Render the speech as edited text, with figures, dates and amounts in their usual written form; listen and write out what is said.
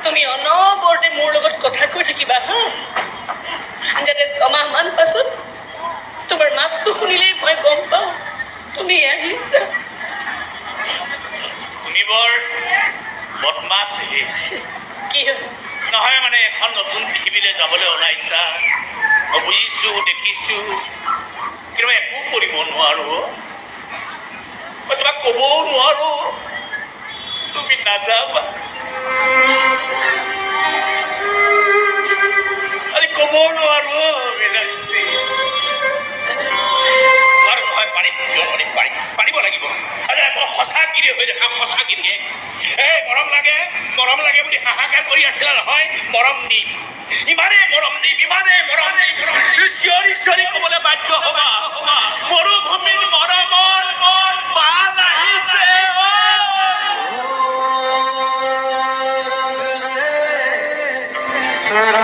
তুমি অনবৰতে মোৰ লগত কথা কৈ থাকিবা হা, যাতে ছমাহমান পাছত তোমাৰ মাতটো শুনিলেই মই গম পাওঁ তুমি আহিছা। তুমি বৰ বদমাছ কি হ'ল? নহয় মানে এখন নতুন পৃথিৱীলৈ যাবলৈ ওলাইছা, মই বুজিছো দেখিছো, কিন্তু মই একো কৰিব নোৱাৰো, মই তোমাক ক'বও নোৱাৰো তুমি নাযাবা, আৰে ক'বও নোৱাৰো মীনাক্ষী। নোৱাৰো নহয়, পাৰিম কিয় নোৱাৰিম, পাৰিব লাগিব। আৰে মই সঁচা গিৰি হৈ দেখাম, সঁচা গিৰিয়ে। এই মৰম লাগে বুলি হাহাকাৰ কৰি আছিলা নহয়, মৰম দিম, ইমানেই মৰম দিম, চিঞৰি ক'বলৈ বাধ্য হবা, মৰুভূমিত মৰমৰ বান আহিছে। Oh